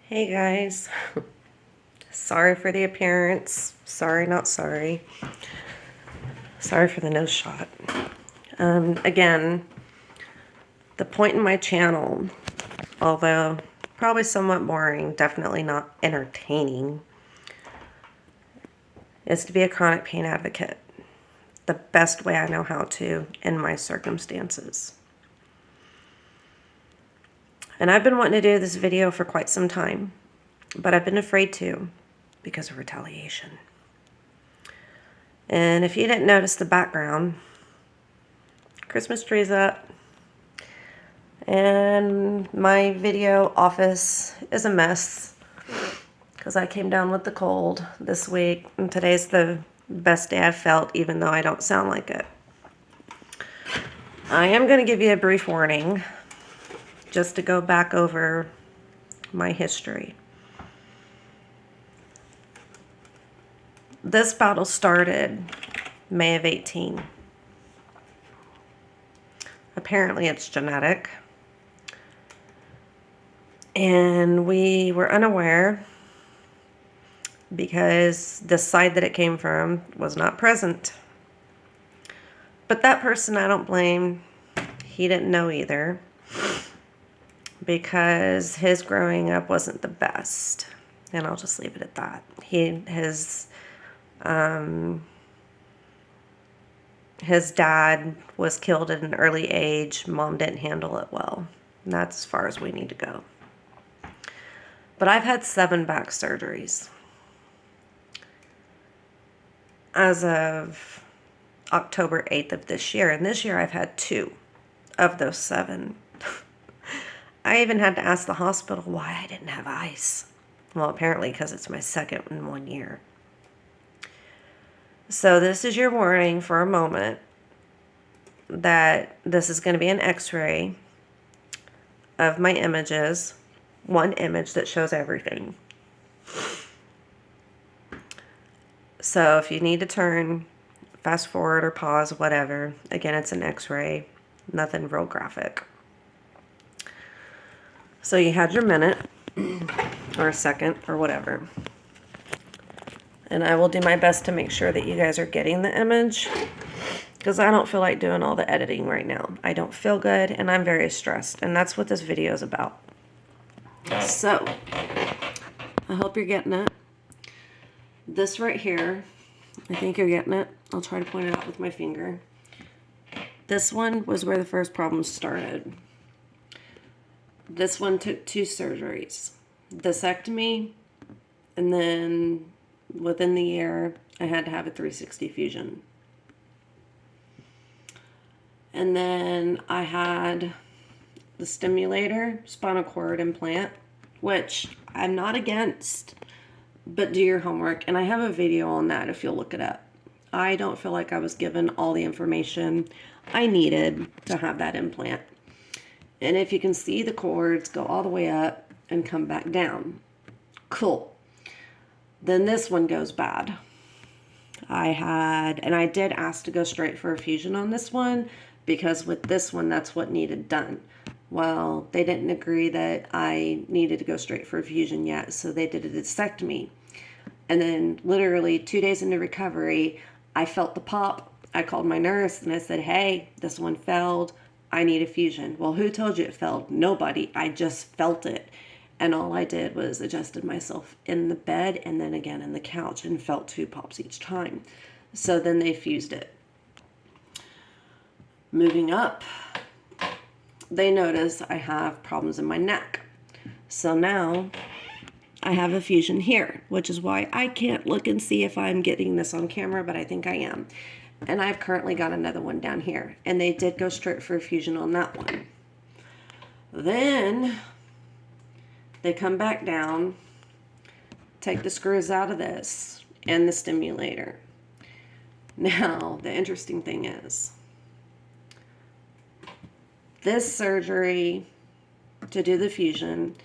Hey guys, sorry for the appearance. Sorry, not sorry. Sorry for the nose shot. Again, the point in my channel, although probably somewhat boring, definitely not entertaining, is to be a chronic pain advocate. The best way I know how to in my circumstances. And I've been wanting to do this video for quite some time, but I've been afraid to because of retaliation. And if you didn't notice the background, Christmas tree's up, and my video office is a mess because I came down with the cold this week, and today's the best day I've felt, even though I don't sound like it. I am going to give you a brief warning just to go back over my history. This battle started May of 18. Apparently it's genetic. And we were unaware because the side that it came from was not present. But that person I don't blame. He didn't know either because his growing up wasn't the best. And I'll just leave it at that. His dad was killed at an early age. Mom didn't handle it well. And that's as far as we need to go. But I've had 7 back surgeries. As of October 8th of this year. And this year I've had 2 of those 7. I even had to ask the hospital why I didn't have ice. Well, apparently because it's my second in 1 year. So this is your warning for a moment that this is going to be an x-ray of my images. One image that shows everything. So if you need to turn, fast forward or pause, whatever. Again, it's an x-ray. Nothing real graphic. So you had your minute or a second or whatever. And I will do my best to make sure that you guys are getting the image because I don't feel like doing all the editing right now. I don't feel good and I'm very stressed, and that's what this video is about. So, I hope you're getting it. This right here, I think you're getting it. I'll try to point it out with my finger. This one was where the first problem started. This one took 2 surgeries. Discectomy, and then within the year, I had to have a 360 fusion. And then I had the stimulator spinal cord implant, which I'm not against, but do your homework. And I have a video on that if you'll look it up. I don't feel like I was given all the information I needed to have that implant. And if you can see, the cords go all the way up and come back down. Cool. Then this one goes bad. I did ask to go straight for a fusion on this one because with this one, that's what needed done. Well, they didn't agree that I needed to go straight for a fusion yet, so they did a discectomy. And then literally 2 days into recovery, I felt the pop. I called my nurse and I said, hey, this one failed. I need a fusion. Well, who told you it failed? Nobody. I just felt it. And all I did was adjusted myself in the bed and then again in the couch and felt 2 pops each time. So then they fused it. Moving up, they notice I have problems in my neck. So now I have a fusion here, which is why I can't look and see if I'm getting this on camera, but I think I am. And I've currently got another one down here. And they did go straight for a fusion on that one. Then they come back down, take the screws out of this and the stimulator. Now, the interesting thing is, this surgery to do the fusion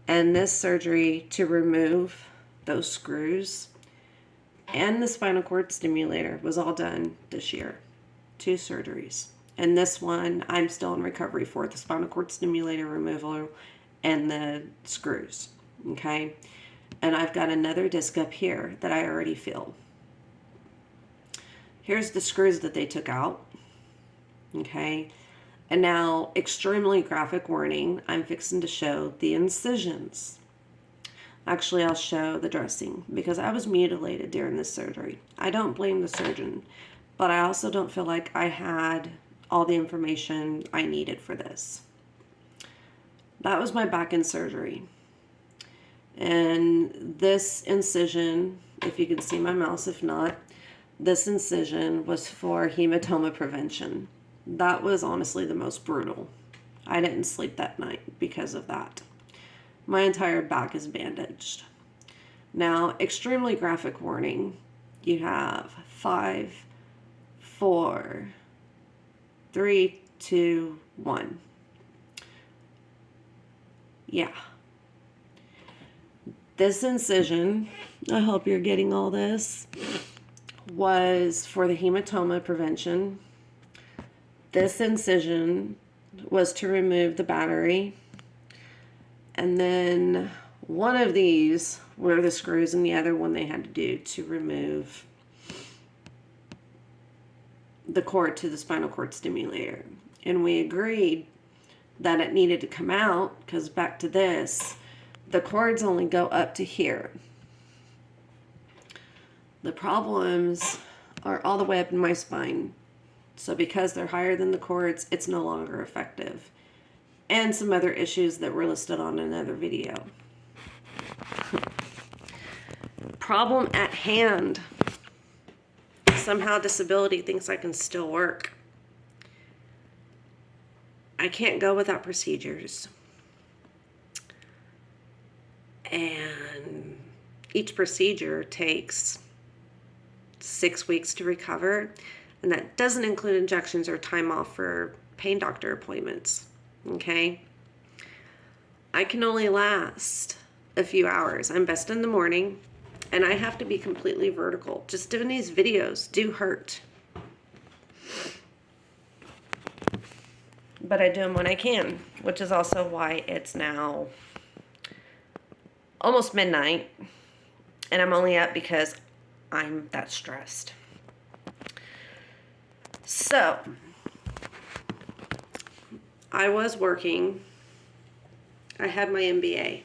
and this surgery to remove those screws and the spinal cord stimulator was all done this year. 2 surgeries. And this one, I'm still in recovery for the spinal cord stimulator removal and the screws. Okay. And I've got another disc up here that I already feel. Here's the screws that they took out. Okay. And now, extremely graphic warning, I'm fixing to show the incisions. Actually, I'll show the dressing because I was mutilated during this surgery. I don't blame the surgeon, but I also don't feel like I had all the information I needed for this. That was my back end surgery. And this incision, if you can see my mouse, if not, this incision was for hematoma prevention. That was honestly the most brutal. I didn't sleep that night because of that. My entire back is bandaged. Now, extremely graphic warning. You have 5, 4, 3, 2, 1. Yeah. This incision, I hope you're getting all this, was for the hematoma prevention. This incision was to remove the battery. And then one of these were the screws, and the other one they had to do to remove the cord to the spinal cord stimulator. And we agreed that it needed to come out because back to this, the cords only go up to here. The problems are all the way up in my spine. So because they're higher than the cords, it's no longer effective. And some other issues that were listed on another video. Problem at hand. Somehow disability thinks I can still work. I can't go without procedures. And each procedure takes 6 weeks to recover. And that doesn't include injections or time off for pain doctor appointments. Okay? I can only last a few hours. I'm best in the morning, and I have to be completely vertical. Just doing these videos do hurt. But I do them when I can, which is also why it's now almost midnight, and I'm only up because I'm that stressed. So, I was working. I had my MBA.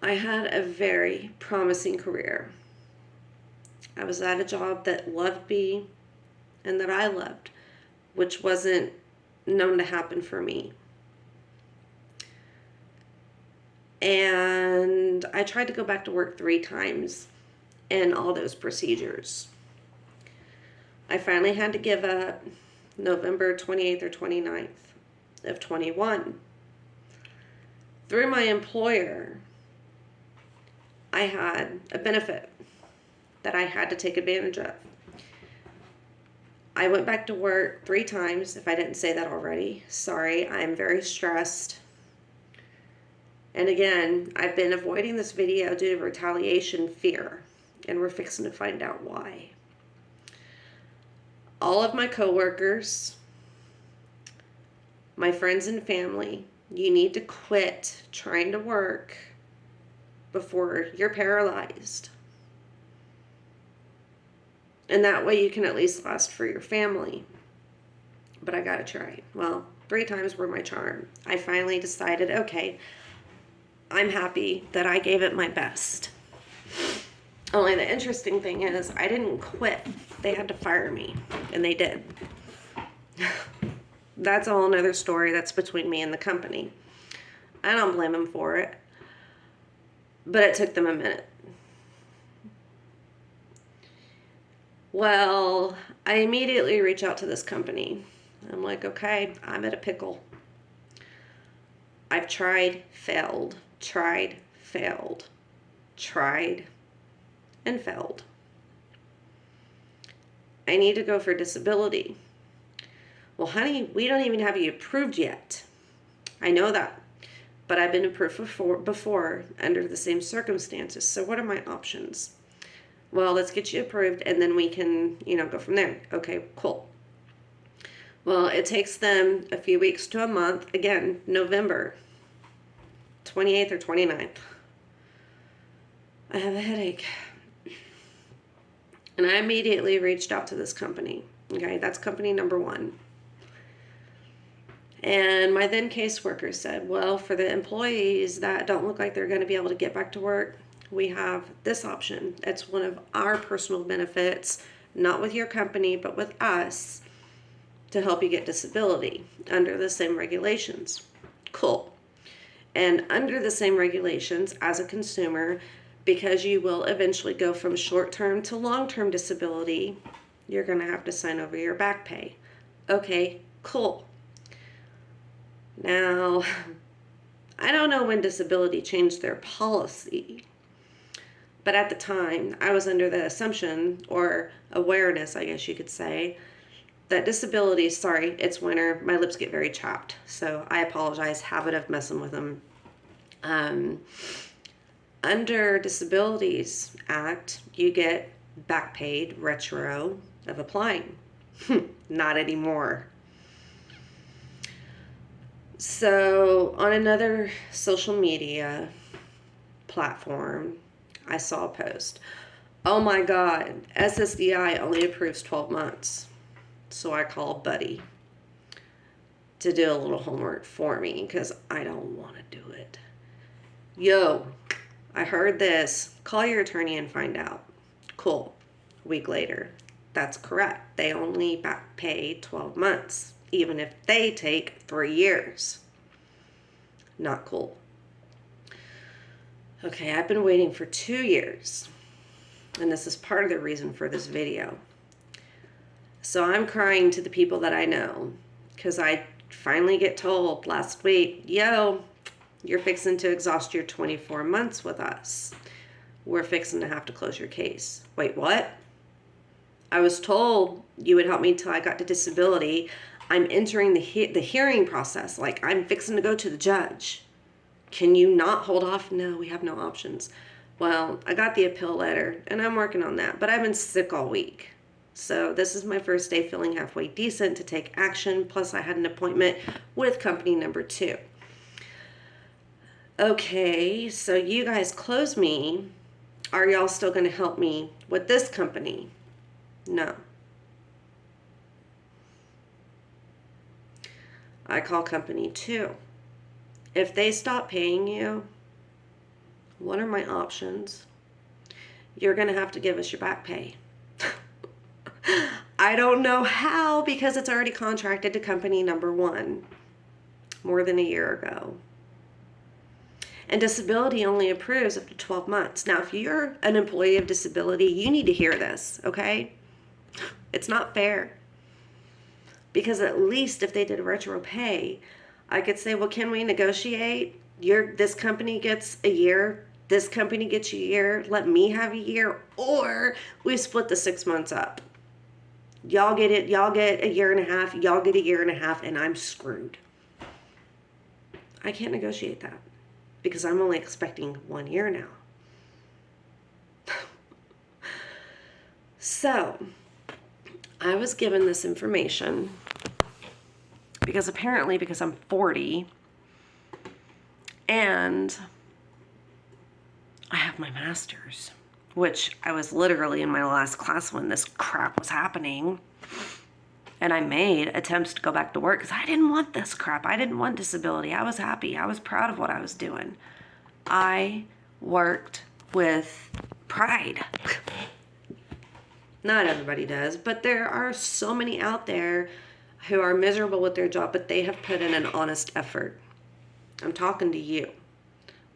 I had a very promising career. I was at a job that loved me and that I loved, which wasn't known to happen for me. And I tried to go back to work 3 times in all those procedures. I finally had to give up November 28th or 29th of 21. Through my employer, I had a benefit that I had to take advantage of. I went back to work 3 times. If I didn't say that already, sorry. I'm very stressed. And again, I've been avoiding this video due to retaliation fear, and we're fixing to find out why. All of my coworkers, my friends and family, you need to quit trying to work before you're paralyzed. And that way you can at least last for your family. But I gotta try. Well, 3 times were my charm. I finally decided, okay, I'm happy that I gave it my best. Only the interesting thing is I didn't quit. They had to fire me, and they did. That's a whole nother story. That's between me and the company. I don't blame them for it, but it took them a minute. Well, I immediately reach out to this company. I'm like, okay, I'm at a pickle. I've tried, failed, tried, failed, tried, and failed. I need to go for disability. Well, honey, we don't even have you approved yet. I know that, but I've been approved before under the same circumstances. So what are my options? Well, let's get you approved, and then we can, go from there. Okay, cool. Well, it takes them a few weeks to a month. Again, November. 28th or 29th. I have a headache. And I immediately reached out to this company. Okay, that's company number 1. And my then caseworker said, well, for the employees that don't look like they're going to be able to get back to work, we have this option. It's one of our personal benefits, not with your company, but with us, to help you get disability under the same regulations. Cool. And under the same regulations, as a consumer, because you will eventually go from short-term to long-term disability, you're going to have to sign over your back pay. Okay, cool. Now, I don't know when disability changed their policy, but at the time, I was under the assumption, or awareness, I guess you could say, that disability, sorry, it's winter, my lips get very chapped, so I apologize, habit of messing with them. Under Disabilities Act, you get back paid retro of applying. Not anymore. So on another social media platform, I saw a post. Oh my God, SSDI only approves 12 months. So I called Buddy to do a little homework for me because I don't want to do it. Yo, I heard this. Call your attorney and find out. Cool. A week later. That's correct. They only back pay 12 months, even if they take 3 years. Not cool. Okay, I've been waiting for 2 years, and this is part of the reason for this video. So I'm crying to the people that I know, because I finally get told last week, yo, you're fixing to exhaust your 24 months with us. We're fixing to have to close your case. Wait, what? I was told you would help me until I got to disability. I'm entering the hearing process. Like, I'm fixing to go to the judge. Can you not hold off? No, we have no options. Well, I got the appeal letter, and I'm working on that. But I've been sick all week. So this is my first day feeling halfway decent to take action. Plus, I had an appointment with company number 2. Okay, so you guys close me. Are y'all still going to help me with this company? No. I call company 2. If they stop paying you, what are my options? You're going to have to give us your back pay. I don't know how, because it's already contracted to company number 1 more than a year ago. And disability only approves up to 12 months. Now, if you're an employee of disability, you need to hear this, okay? It's not fair. Because at least if they did retro pay, I could say, well, can we negotiate? This company gets a year, this company gets a year, let me have a year, or we split the 6 months up. Y'all get it, y'all get a year and a half, y'all get a year and a half, and I'm screwed. I can't negotiate that because I'm only expecting 1 year now. So, I was given this information because apparently, because I'm 40 and I have my master's, which I was literally in my last class when this crap was happening. And I made attempts to go back to work because I didn't want this crap. I didn't want disability. I was happy. I was proud of what I was doing. I worked with pride. Not everybody does, but there are so many out there who are miserable with their job, but they have put in an honest effort. I'm talking to you.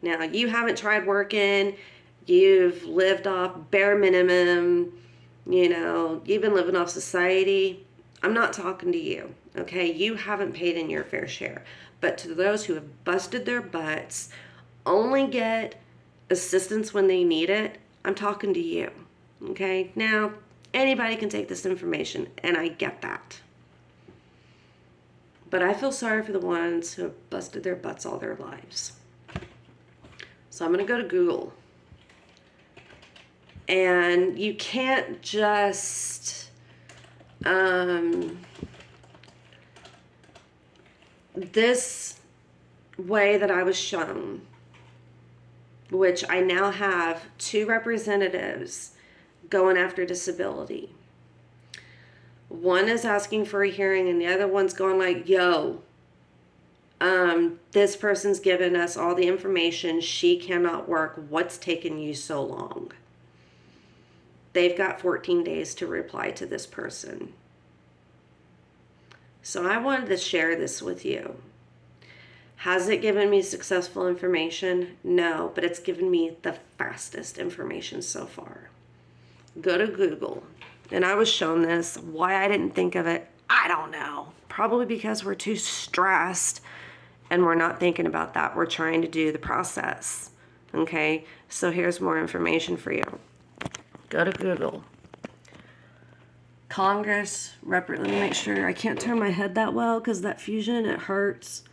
Now, you haven't tried working. You've lived off bare minimum. You've been living off society. I'm not talking to you, okay? You haven't paid in your fair share. But to those who have busted their butts, only get assistance when they need it, I'm talking to you, okay? Now, anybody can take this information, and I get that. But I feel sorry for the ones who have busted their butts all their lives. So I'm going to go to Google. And you can't just... this way that I was shown which I now have 2 representatives going after disability. One is asking for a hearing and the other one's going like, yo, this person's given us all the information. She cannot work. What's taken you so long? They've got 14 days to reply to this person. So I wanted to share this with you. Has it given me successful information? No, but it's given me the fastest information so far. Go to Google. And I was shown this. Why I didn't think of it, I don't know. Probably because we're too stressed and we're not thinking about that. We're trying to do the process. Okay, so here's more information for you. Go to Google. Let me make sure. I can't turn my head that well because that fusion, it hurts.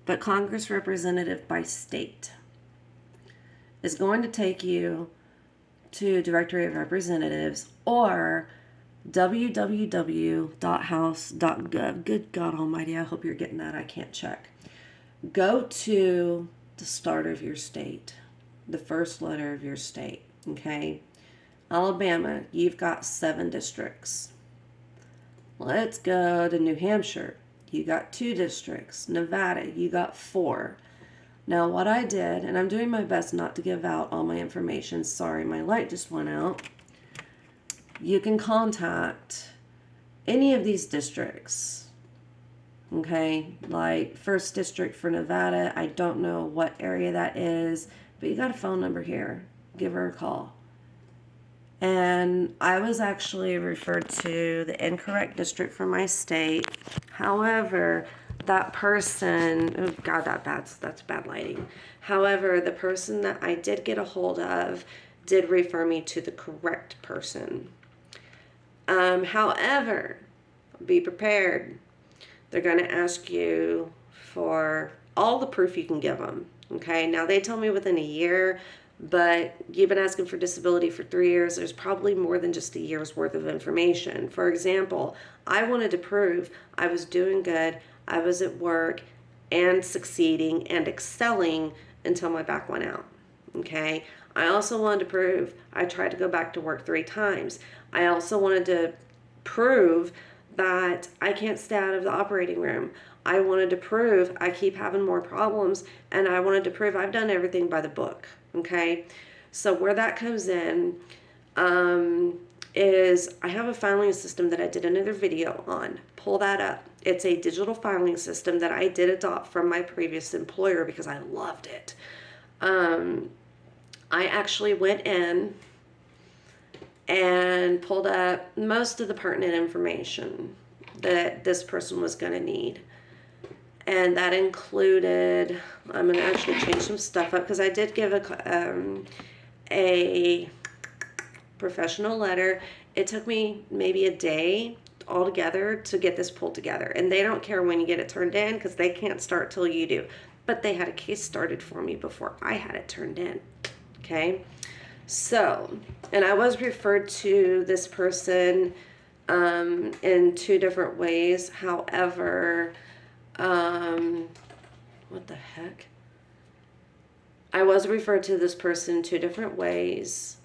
But Congress representative by state is going to take you to Directory of Representatives or www.house.gov. Good God almighty, I hope you're getting that. I can't check. Go to the start of your state, the first letter of your state, okay? Alabama, you've got 7 districts. Let's go to New Hampshire. You got 2 districts. Nevada, you got 4. Now what I did, and I'm doing my best not to give out all my information. Sorry, my light just went out. You can contact any of these districts. Okay, like 1st District for Nevada. I don't know what area that is, but you got a phone number here. Give her a call. And I was actually referred to the incorrect district for my state. However, that person, oh God, that's bad lighting. However, the person that I did get a hold of did refer me to the correct person. However, be prepared. They're going to ask you for all the proof you can give them. Okay, now they told me within a year, but you've been asking for disability for 3 years. There's probably more than just a year's worth of information. For example, I wanted to prove I was doing good, I was at work and succeeding and excelling until my back went out. Okay, I also wanted to prove I tried to go back to work 3 times. I also wanted to prove that I can't stay out of the operating room. I wanted to prove I keep having more problems, and I wanted to prove I've done everything by the book. Okay, so where that comes in is I have a filing system that I did another video on. Pull that up. It's a digital filing system that I did adopt from my previous employer because I loved it. I actually went in and pulled up most of the pertinent information that this person was going to need. And that included, I'm going to actually change some stuff up because I did give a professional letter. It took me maybe a day altogether to get this pulled together. And they don't care when you get it turned in because they can't start till you do. But they had a case started for me before I had it turned in. Okay? So, and I was referred to this person in 2 different ways. However, what the heck? I was referred to this person 2 different ways.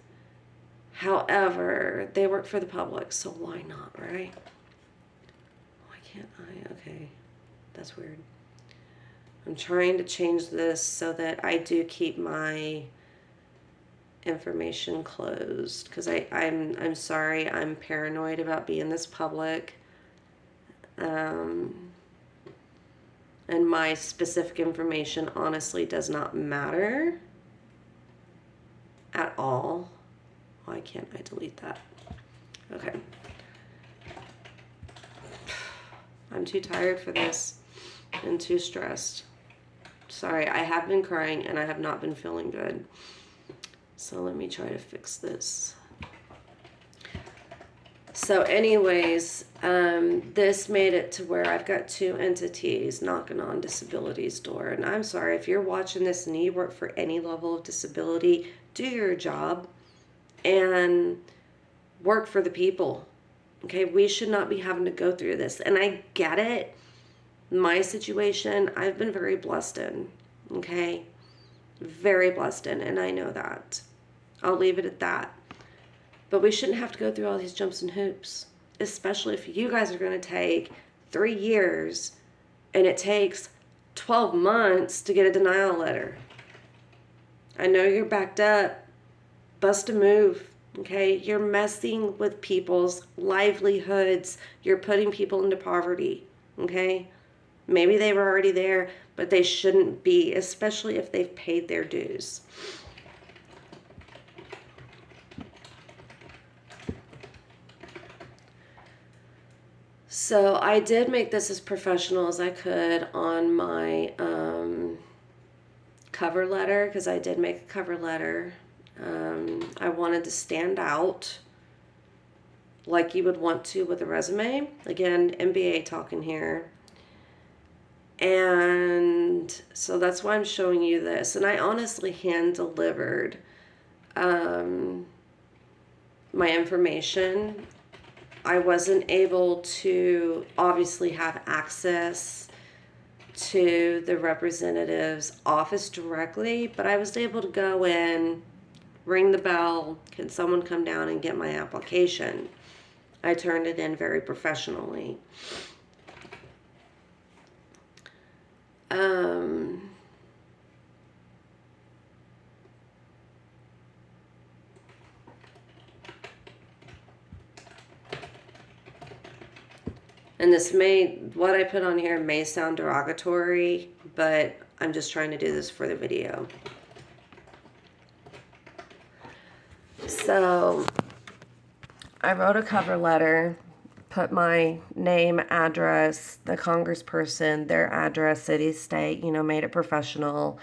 However, they work for the public, so why not, right? Why can't I? Okay, that's weird. I'm trying to change this so that I do keep my information closed because I'm sorry, I'm paranoid about being this public. And my specific information honestly does not matter at all. Why can't I delete that? Okay. I'm too tired for this and too stressed. Sorry, I have been crying and I have not been feeling good. So let me try to fix this. So anyways, this made it to where I've got 2 entities knocking on disability's door. And I'm sorry, if you're watching this and you work for any level of disability, do your job and work for the people. Okay, we should not be having to go through this. And I get it. My situation, I've been very blessed in. Okay. Very blessed in, and I know that. I'll leave it at that. But we shouldn't have to go through all these jumps and hoops, especially if you guys are going to take 3 years and it takes 12 months to get a denial letter. I know you're backed up. Bust a move, okay? You're messing with people's livelihoods. You're putting people into poverty, okay? Maybe they were already there, but they shouldn't be, especially if they've paid their dues. So I did make this as professional as I could on my cover letter, because I did make a cover letter. I wanted to stand out like you would want to with a resume. Again, MBA talking here. And so that's why I'm showing you this. And I honestly hand delivered my information. I wasn't able to obviously have access to the representative's office directly, but I was able to go in, ring the bell, can someone come down and get my application? I turned it in very professionally. And what I put on here may sound derogatory, but I'm just trying to do this for the video. So I wrote a cover letter, put my name, address, the congressperson, their address, city, state, made it professional,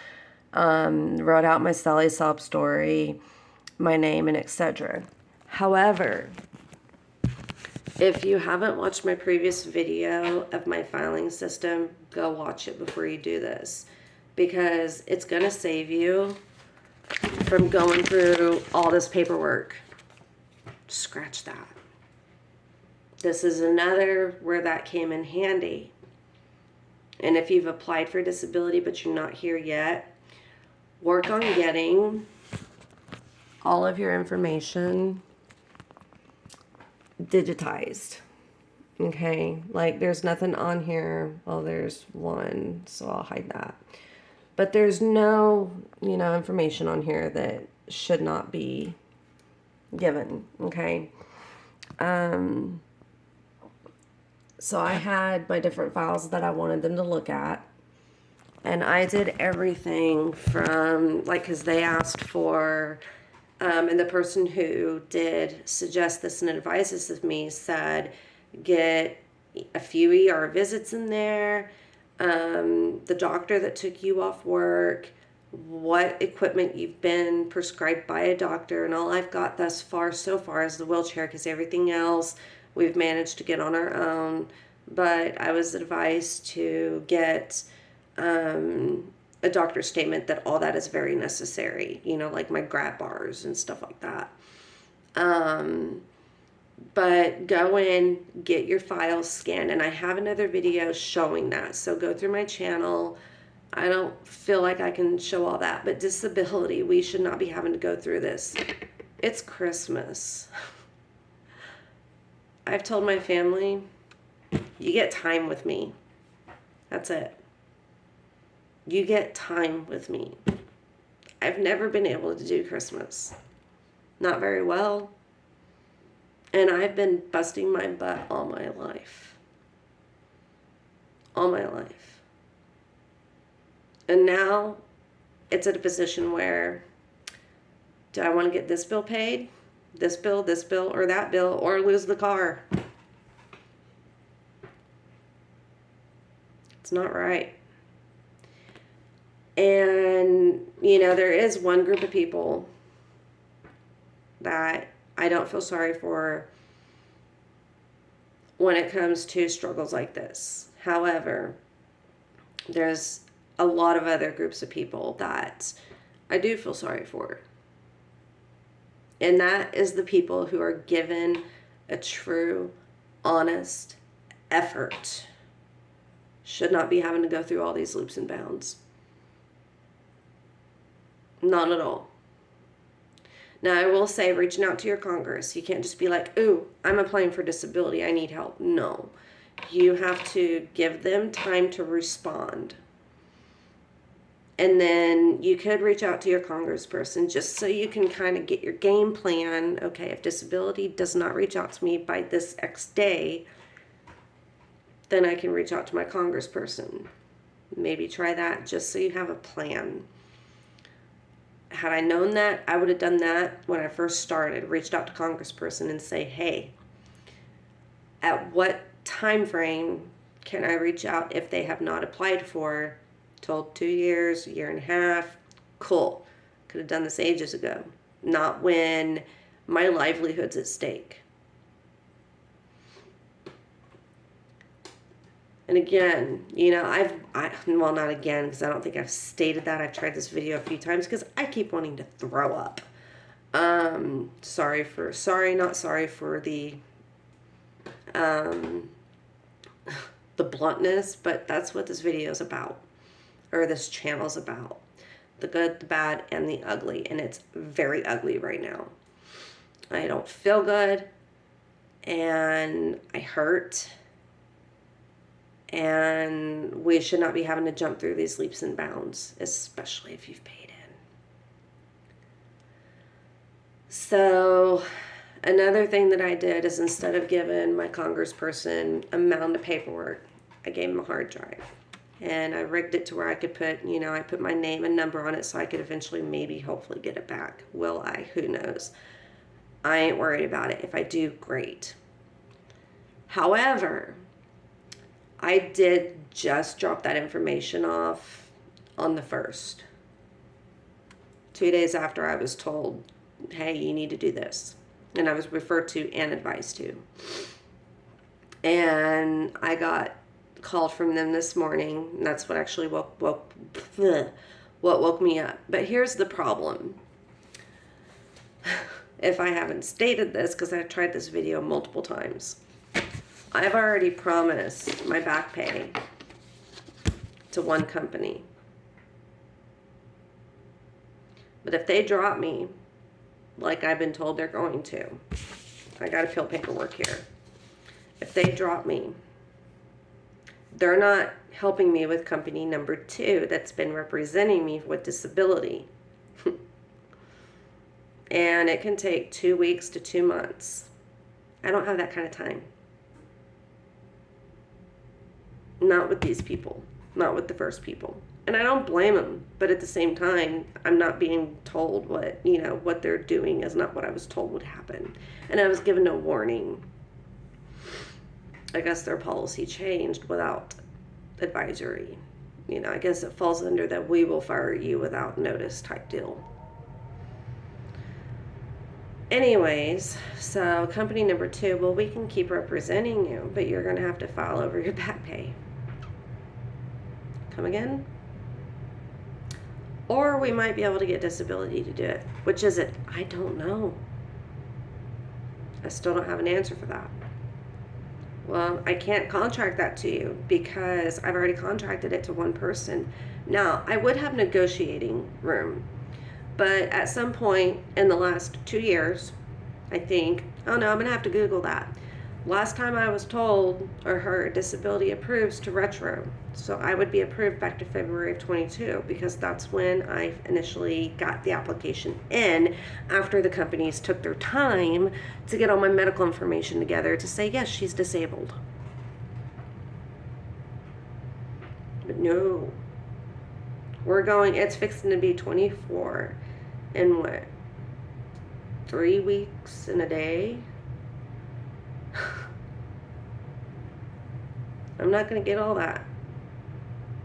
wrote out my Sally sob story, my name, and etc. However, if you haven't watched my previous video of my filing system, go watch it before you do this, because it's going to save you from going through all this paperwork. Scratch that. This is another where that came in handy. And if you've applied for disability but you're not here yet, work on getting all of your information digitized. Okay, like there's nothing on here. Well, there's one, so I'll hide that. But there's no, information on here that should not be given. Okay. So I had my different files that I wanted them to look at. And I did everything from, because they asked for, and the person who did suggest this and advise this of me said, get a few ER visits in there, the doctor that took you off work, what equipment you've been prescribed by a doctor, and all I've got so far is the wheelchair, because everything else we've managed to get on our own. But I was advised to get a doctor's statement that all that is very necessary, like my grab bars and stuff like that. But go in, get your files scanned, and I have another video showing that. So go through my channel. I don't feel like I can show all that, but disability, we should not be having to go through this. It's Christmas. I've told my family, you get time with me. That's it. You get time with me. I've never been able to do Christmas. Not very well. And I've been busting my butt all my life. All my life. And now it's at a position where, do I want to get this bill paid? This bill, or that bill, or lose the car? It's not right. And, there is one group of people that I don't feel sorry for when it comes to struggles like this. However, there's a lot of other groups of people that I do feel sorry for. And that is the people who are given a true, honest effort. Should not be having to go through all these loops and bounds. Not at all. Now, I will say, reaching out to your Congress, you can't just be like, ooh, I'm applying for disability, I need help. No. You have to give them time to respond. And then you could reach out to your congressperson just so you can kind of get your game plan. Okay, if disability does not reach out to me by this X day, then I can reach out to my congressperson. Maybe try that just so you have a plan. Had I known that, I would have done that when I first started. Reached out to congressperson and say, hey, at what time frame can I reach out if they have not applied for? Told 2 years, year and a half. Cool. Could have done this ages ago. Not when my livelihood's at stake. And again, you know, well, not again, because I don't think I've stated that. I've tried this video a few times because I keep wanting to throw up. Sorry, not sorry for the bluntness, but that's what this video is about, or this channel's about. The good, the bad, and the ugly, and it's very ugly right now. I don't feel good, and I hurt, and we should not be having to jump through these leaps and bounds, especially if you've paid in. So another thing that I did is, instead of giving my congressperson a mound of paperwork, I gave him a hard drive. And I rigged it to where I could put, you know, I put my name and number on it so I could eventually, maybe, hopefully get it back. Will I? Who knows? I ain't worried about it. If I do, great. However, I did just drop that information off on the 1st. 2 days after I was told, hey, you need to do this. And I was referred to and advised to. And I got called from them this morning. And that's what actually what woke me up. But here's the problem. If I haven't stated this, because I've tried this video multiple times, I've already promised my back pay to one company. But if they drop me, like I've been told they're going to, I got to fill paperwork here. If they drop me, they're not helping me with company number 2 that's been representing me with disability. And it can take 2 weeks to 2 months. I don't have that kind of time. Not with these people. Not with the first people. And I don't blame them. But at the same time, I'm not being told what, you know, what they're doing is not what I was told would happen. And I was given no warning. I guess their policy changed without advisory. You know, I guess it falls under that we will fire you without notice type deal. Anyways, so company number 2, well, we can keep representing you, but you're going to have to file over your back pay. Come again? Or we might be able to get disability to do it. Which is it? I don't know. I still don't have an answer for that. Well, I can't contract that to you because I've already contracted it to one person. Now, I would have negotiating room, but at some point in the last 2 years, I think, oh no, I'm going to have to Google that. Last time I was told or heard disability approves to retro. So I would be approved back to February of 22 because that's when I initially got the application in, after the companies took their time to get all my medical information together to say, yes, she's disabled. But no. It's fixing to be 24 in what? 3 weeks and a day? I'm not going to get all that.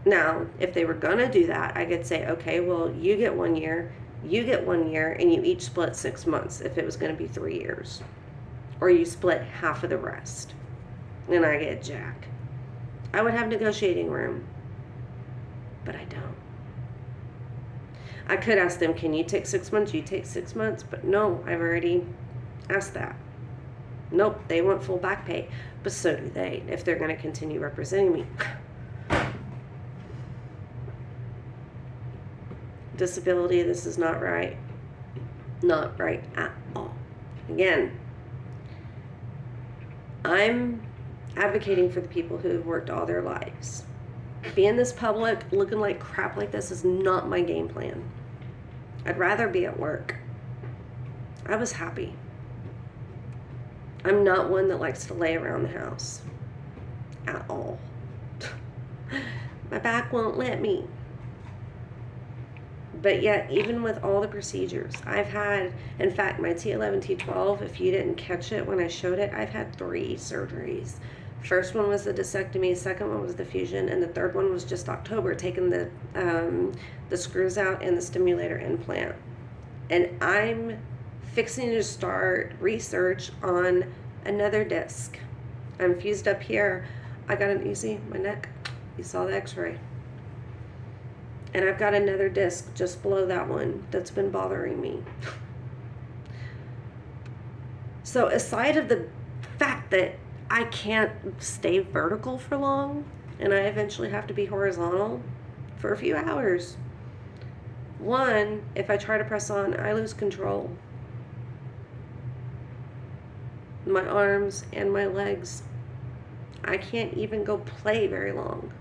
Now, if they were going to do that, I could say, okay, well, you get 1 year, you get 1 year, and you each split 6 months if it was going to be 3 years. Or you split half of the rest. And I get jack. I would have negotiating room. But I don't. I could ask them, can you take 6 months? You take 6 months? But no, I've already asked that. Nope, they want full back pay. But so do they, if they're going to continue representing me. disability. This is not right. Not right at all. Again, I'm advocating for the people who have worked all their lives. Being this public, looking like crap like this is not my game plan. I'd rather be at work. I was happy. I'm not one that likes to lay around the house at all. My back won't let me. But yet, even with all the procedures, I've had, in fact, my T11, T12, if you didn't catch it when I showed it, I've had 3 surgeries. First one was the discectomy, second one was the fusion, and the third one was just October, taking the screws out and the stimulator implant. And I'm fixing to start research on another disc. I'm fused up here. I got an, you see my neck? You saw the x-ray. And I've got another disc just below that one that's been bothering me. So aside of the fact that I can't stay vertical for long, and I eventually have to be horizontal for a few hours. One, if I try to press on, I lose control. My arms and my legs. I can't even go play very long.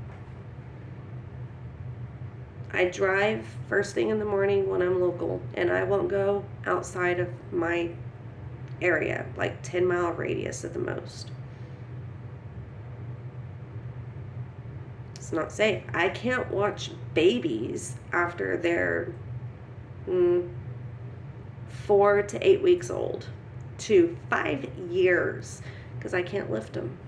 I drive first thing in the morning when I'm local, and I won't go outside of my area, like 10-mile radius at the most. It's not safe. I can't watch babies after they're 4 to 8 weeks old to 5 years because I can't lift them.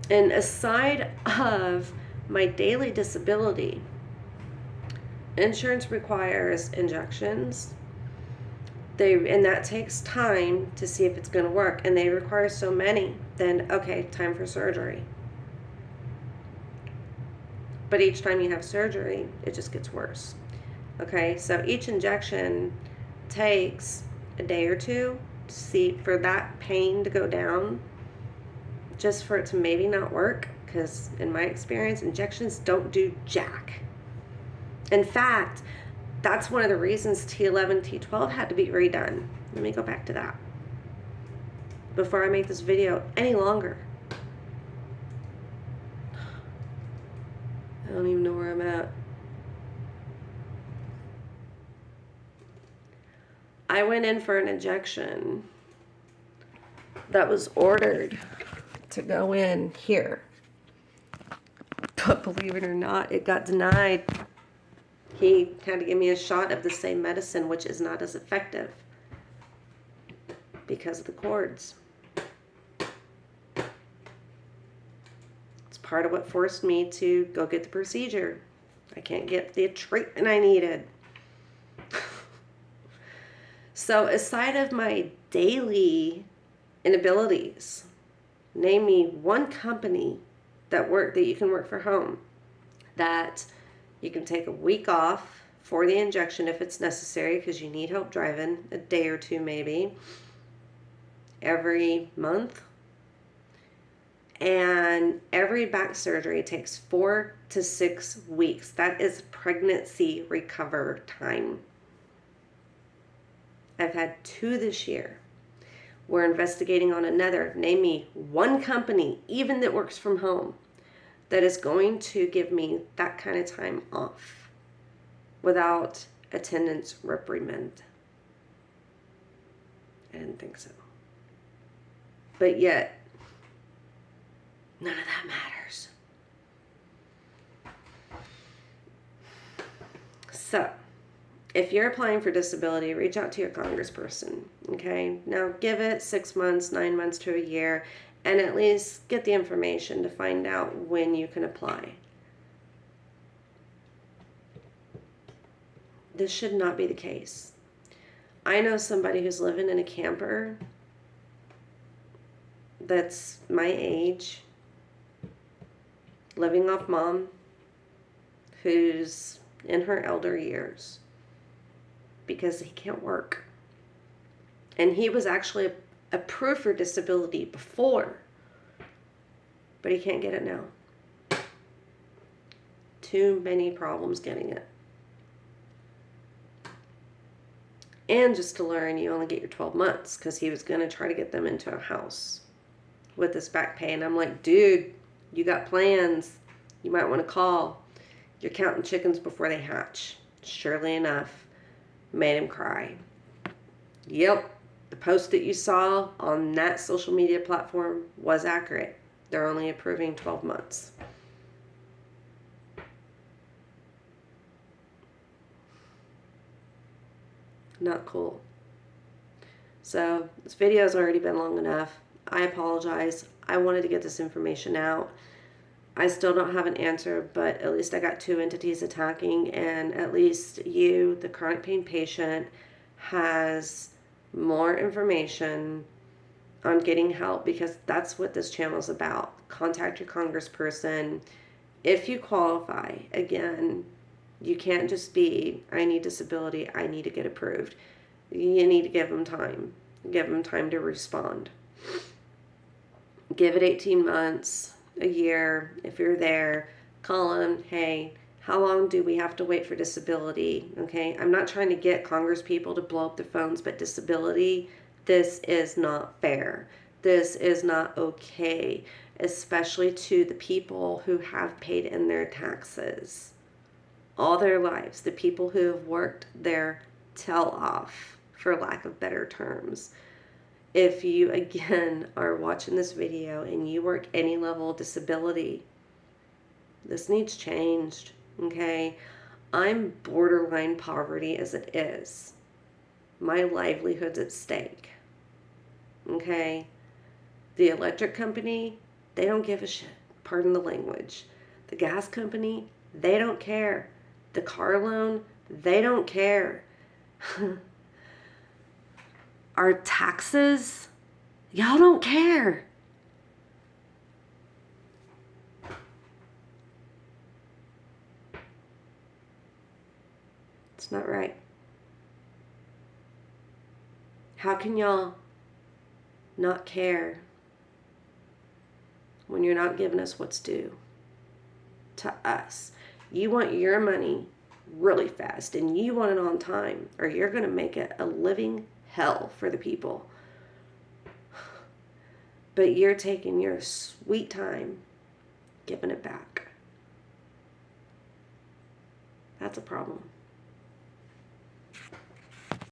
And aside of my daily disability, insurance requires injections. And that takes time to see if it's going to work, and they require so many, then okay, time for surgery. But each time you have surgery, it just gets worse. Okay, so each injection takes a day or two to see for that pain to go down, just for it to maybe not work, because in my experience, injections don't do jack. In fact, that's one of the reasons T11, T12 had to be redone. Let me go back to that before I make this video any longer. I don't even know where I'm at. I went in for an injection that was ordered to go in here. But believe it or not, it got denied. He had to give me a shot of the same medicine, which is not as effective because of the cords. It's part of what forced me to go get the procedure. I can't get the treatment I needed. So aside of my daily inabilities, name me one company that you can work for home, that you can take a week off for the injection if it's necessary because you need help driving, a day or two maybe, every month. And every back surgery takes 4 to 6 weeks. That is pregnancy recover time. I've had 2 this year. We're investigating on another. Name me one company, even that works from home, that is going to give me that kind of time off without attendance reprimand. I didn't think so. But yet, none of that matters. So, if you're applying for disability, reach out to your congressperson, okay? Now, give it 6 months, 9 months to a year, and at least get the information to find out when you can apply. This should not be the case. I know somebody who's living in a camper that's my age, living off mom, who's in her elder years, because he can't work. And he was actually approved for disability before, but he can't get it now. Too many problems getting it. And just to learn, you only get your 12 months because he was going to try to get them into a house with this back pay. And I'm like, dude, you got plans. You might want to call. You're counting chickens before they hatch. Surely enough, made him cry. Yep, the post that you saw on that social media platform was accurate. They're only approving 12 months. Not cool. So this video has already been long enough. I apologize. I wanted to get this information out. I still don't have an answer, but at least I got 2 entities attacking, and at least you, the chronic pain patient, has more information on getting help, because that's what this channel is about. Contact your congressperson if you qualify. Again, you can't just be, I need disability, I need to get approved. You need to give them time. Give them time to respond. Give it 18 months, a year. If you're there, call them. Hey, how long do we have to wait for disability? Okay, I'm not trying to get Congress people to blow up their phones, but disability, this is not fair. This is not okay, especially to the people who have paid in their taxes all their lives, the people who have worked their tail off, for lack of better terms. If you, again, are watching this video and you work any level of disability, this needs changed, okay? I'm borderline poverty as it is. My livelihood's at stake, okay? The electric company, they don't give a shit. Pardon the language. The gas company, they don't care. The car loan, they don't care. Our taxes, y'all don't care. It's not right. How can y'all not care when you're not giving us what's due to us? You want your money really fast, and you want it on time, or you're going to make it a living hell for the people. But you're taking your sweet time giving it back. That's a problem.